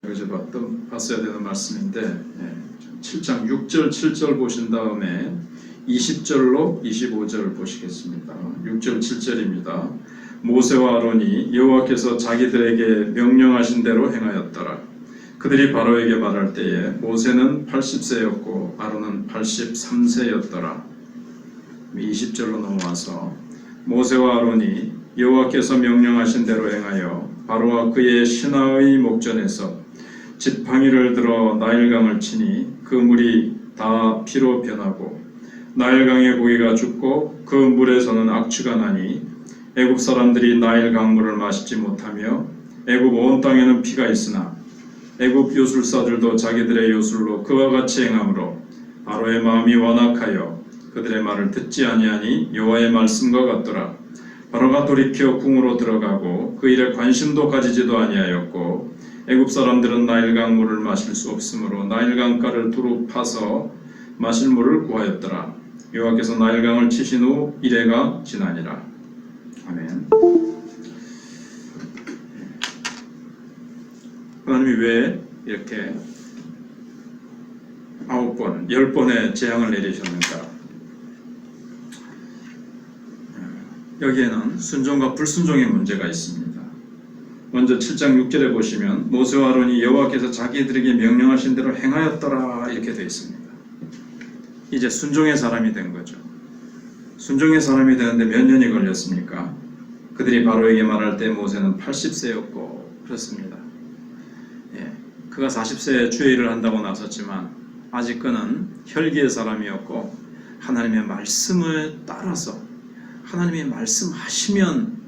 여기서 봤어야 되는 말씀인데 7장 6절 7절 보신 다음에 20절로 25절 보시겠습니다. 6절 7절입니다. 모세와 아론이 여호와께서 자기들에게 명령하신 대로 행하였더라. 그들이 바로에게 말할 때에 모세는 80세였고 아론은 83세였더라. 20절로 넘어와서 모세와 아론이 여호와께서 명령하신 대로 행하여 바로와 그의 신하의 목전에서 지팡이를 들어 나일강을 치니 그 물이 다 피로 변하고 나일강의 고기가 죽고 그 물에서는 악취가 나니 애굽 사람들이 나일 강물을 마시지 못하며 애굽 온 땅에는 피가 있으나 애굽 요술사들도 자기들의 요술로 그와 같이 행함으로 바로의 마음이 완악하여 그들의 말을 듣지 아니하니 여호와의 말씀과 같더라. 바로가 돌이켜 궁으로 들어가고 그 일에 관심도 가지지도 아니하였고 애굽 사람들은 나일강 물을 마실 수 없으므로 나일강가를 두루 파서 마실 물을 구하였더라. 여호와께서 나일강을 치신 후 이래가 지나니라. 아멘. 하나님이 왜 이렇게 9번, 10번의 재앙을 내리셨는가? 여기에는 순종과 불순종의 문제가 있습니다. 먼저 7장 6절에 보시면 모세와 아론이 여호와께서 자기들에게 명령하신 대로 행하였더라 이렇게 되어 있습니다. 이제 순종의 사람이 된 거죠. 순종의 사람이 되는데 몇 년이 걸렸습니까? 그들이 바로에게 말할 때 모세는 80세였고 그렇습니다. 그가 40세에 주의 일을 한다고 나섰지만 아직 그는 혈기의 사람이었고 하나님의 말씀을 따라서 하나님이 말씀하시면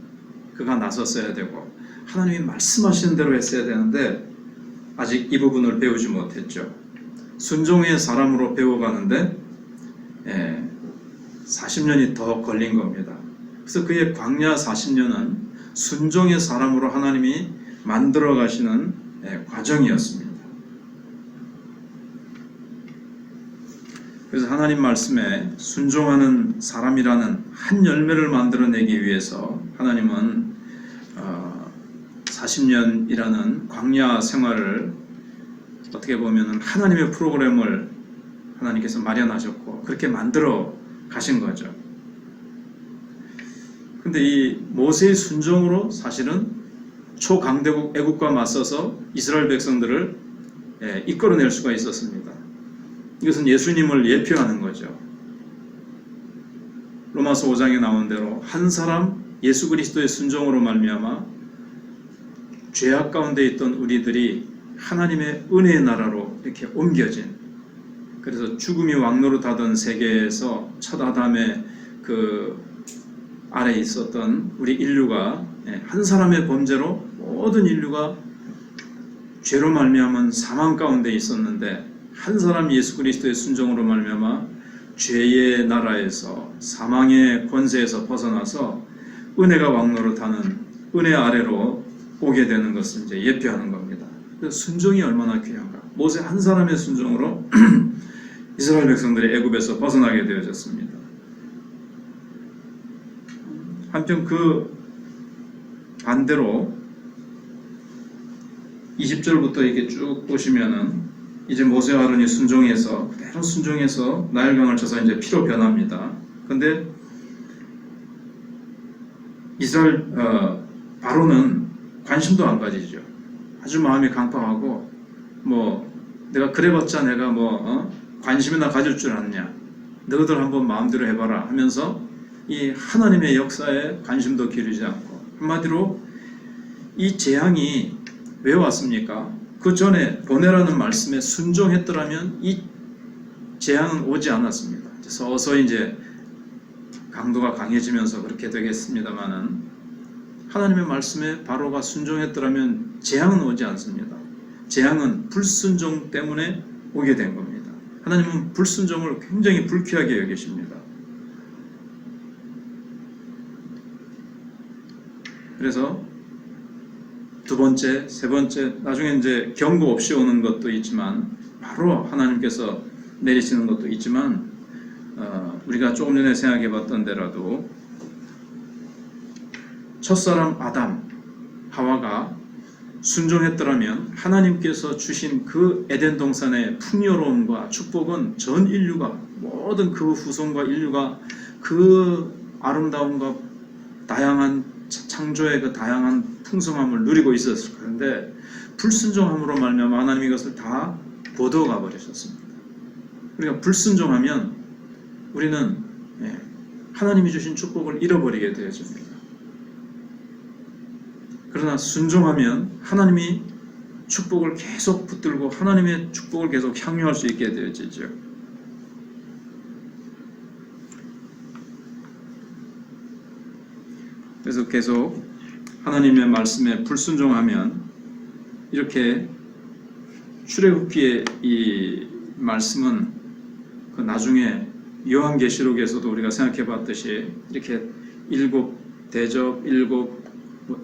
그가 나섰어야 되고 하나님이 말씀하시는 대로 했어야 되는데 아직 이 부분을 배우지 못했죠. 순종의 사람으로 배워가는데 40년이 더 걸린 겁니다. 그래서 그의 광야 40년은 순종의 사람으로 하나님이 만들어 가시는 과정이었습니다. 그래서 하나님 말씀에 순종하는 사람이라는 한 열매를 만들어내기 위해서 하나님은 40년이라는 광야 생활을 어떻게 보면 하나님의 프로그램을 하나님께서 마련하셨고 그렇게 만들어 가신 거죠. 근데 이 모세의 순종으로 사실은 초강대국 애국과 맞서서 이스라엘 백성들을 이끌어낼 수가 있었습니다. 이것은 예수님을 예표하는 거죠. 로마서 5장에 나온 대로 한 사람 예수 그리스도의 순종으로 말미암아 죄악 가운데 있던 우리들이 하나님의 은혜의 나라로 이렇게 옮겨진, 그래서 죽음이 왕노릇하던 세계에서 첫 아담의 그 아래에 있었던 우리 인류가 한 사람의 범죄로 모든 인류가 죄로 말미암은 사망 가운데 있었는데 한 사람 예수 그리스도의 순종으로 말미암아 죄의 나라에서 사망의 권세에서 벗어나서 은혜가 왕노릇하는 은혜 아래로 오게 되는 것을 이제 예표하는 겁니다. 그래서 순종이 얼마나 귀한가. 모세 한 사람의 순종으로 이스라엘 백성들이 애굽에서 벗어나게 되어졌습니다. 한편 그 반대로 20절부터 이렇게 쭉 보시면은 이제 모세와 아론이 순종해서 그대로 순종해서 나일강을 쳐서 이제 피로 변합니다. 근데 이스라엘 바로는 관심도 안 가지죠. 아주 마음이 강팍하고 뭐 내가 그래봤자 내가 관심이나 가질 줄 아느냐, 너희들 한번 마음대로 해봐라 하면서 이 하나님의 역사에 관심도 기울이지 않고, 한마디로 이 재앙이 왜 왔습니까? 그 전에 보내라는 말씀에 순종했더라면 이 재앙은 오지 않았습니다. 서서히 이제 강도가 강해지면서 그렇게 되겠습니다만은 하나님의 말씀에 바로가 순종했더라면 재앙은 오지 않습니다. 재앙은 불순종 때문에 오게 된 겁니다. 하나님은 불순종을 굉장히 불쾌하게 여기십니다. 그래서 두 번째, 세 번째, 나중에 이제 경고 없이 오는 것도 있지만 바로 하나님께서 내리시는 것도 있지만 우리가 조금 전에 생각해 봤던 대로도 첫사람 아담, 하와가 순종했더라면 하나님께서 주신 그 에덴 동산의 풍요로움과 축복은 전 인류가, 모든 그 후손과 인류가 그 아름다움과 다양한 창조의 그 다양한 풍성함을 누리고 있었을 그런데 불순종함으로 말미암아 하나님이 이것을 다 거두어가 버리셨습니다. 그러니까 불순종하면 우리는 하나님이 주신 축복을 잃어버리게 되어집니다. 그러나 순종하면 하나님이 축복을 계속 붙들고 하나님의 축복을 계속 향유할 수 있게 되어지죠. 그래서 계속 하나님의 말씀에 불순종하면 이렇게 출애굽기의 이 말씀은 그 나중에 요한계시록에서도 우리가 생각해 봤듯이 이렇게 일곱 대접,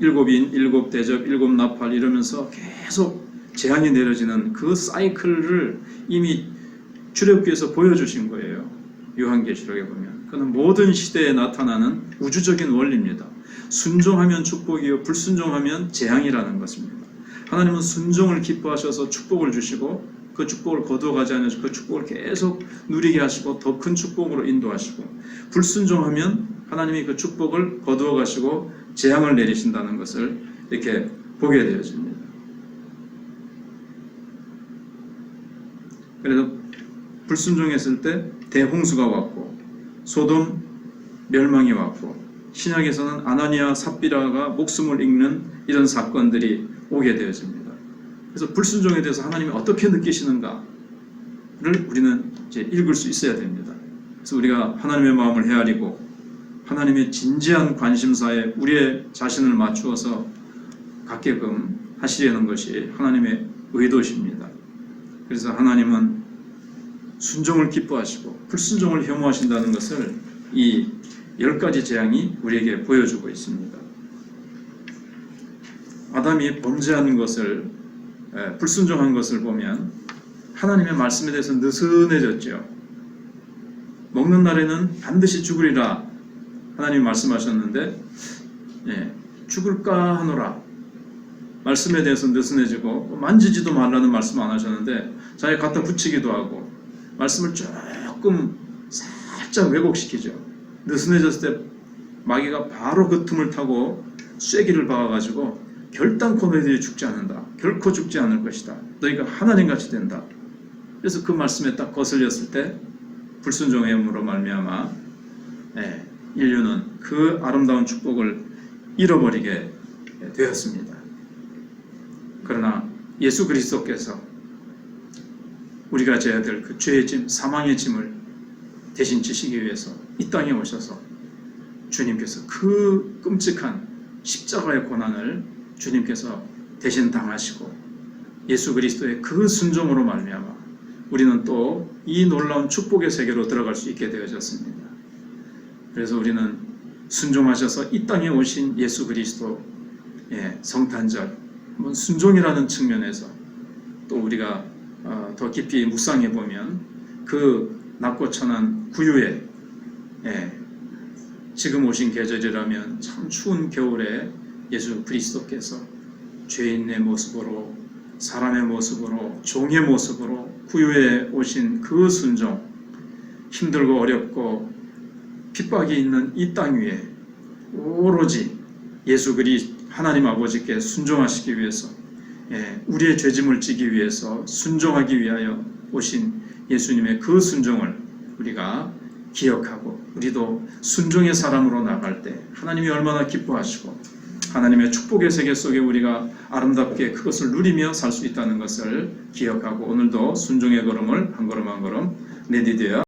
일곱인, 일곱 대접, 일곱 나팔 이러면서 계속 재앙이 내려지는 그 사이클을 이미 출애굽기에서 보여주신 거예요. 요한계시록에 보면 그는 모든 시대에 나타나는 우주적인 원리입니다. 순종하면 축복이요 불순종하면 재앙이라는 것입니다. 하나님은 순종을 기뻐하셔서 축복을 주시고 그 축복을 거두어가지 않으시고 그 축복을 계속 누리게 하시고 더 큰 축복으로 인도하시고, 불순종하면 하나님이 그 축복을 거두어 가시고 재앙을 내리신다는 것을 이렇게 보게 되어집니다. 그래서 불순종했을 때 대홍수가 왔고 소돔 멸망이 왔고, 신약에서는 아나니아 삽비라가 목숨을 잃는 이런 사건들이 오게 되어집니다. 그래서 불순종에 대해서 하나님이 어떻게 느끼시는가를 우리는 이제 읽을 수 있어야 됩니다. 그래서 우리가 하나님의 마음을 헤아리고 하나님의 진지한 관심사에 우리의 자신을 맞추어서 갖게끔 하시려는 것이 하나님의 의도십니다. 그래서 하나님은 순종을 기뻐하시고 불순종을 혐오하신다는 것을 이 10가지 재앙이 우리에게 보여주고 있습니다. 아담이 범죄한 것을, 불순종한 것을 보면 하나님의 말씀에 대해서 느슨해졌죠. 먹는 날에는 반드시 죽으리라 하나님이 말씀하셨는데 죽을까 하노라 말씀에 대해서 느슨해지고, 만지지도 말라는 말씀 안 하셨는데 자기 갖다 붙이기도 하고 말씀을 조금 살짝 왜곡시키죠. 느슨해졌을 때 마귀가 바로 그 틈을 타고 쐐기를 박아가지고 결단코 너희들이 죽지 않는다. 결코 죽지 않을 것이다. 너희가 하나님같이 된다. 그래서 그 말씀에 딱 거슬렸을 때 불순종의 영으로 말미암아 인류는 그 아름다운 축복을 잃어버리게 되었습니다. 그러나 예수 그리스도께서 우리가 져야 될 그 죄의 짐, 사망의 짐을 대신 지시기 위해서 이 땅에 오셔서 주님께서 그 끔찍한 십자가의 고난을 주님께서 대신 당하시고 예수 그리스도의 그 순종으로 말미암아 우리는 또 이 놀라운 축복의 세계로 들어갈 수 있게 되어졌습니다. 그래서 우리는 순종하셔서 이 땅에 오신 예수 그리스도 성탄절, 한번 순종이라는 측면에서 또 우리가 더 깊이 묵상해 보면 그 낮고 천한 구유에 지금 오신 계절이라면 참 추운 겨울에 예수 그리스도께서 죄인의 모습으로, 사람의 모습으로, 종의 모습으로 구유에 오신 그 순종, 힘들고 어렵고 핍박이 있는 이 땅 위에 오로지 예수 하나님 아버지께 순종하시기 위해서, 우리의 죄짐을 지기 위해서 순종하기 위하여 오신 예수님의 그 순종을 우리가 기억하고 우리도 순종의 사람으로 나갈 때 하나님이 얼마나 기뻐하시고 하나님의 축복의 세계 속에 우리가 아름답게 그것을 누리며 살 수 있다는 것을 기억하고 오늘도 순종의 걸음을 한 걸음 한 걸음 내디뎌야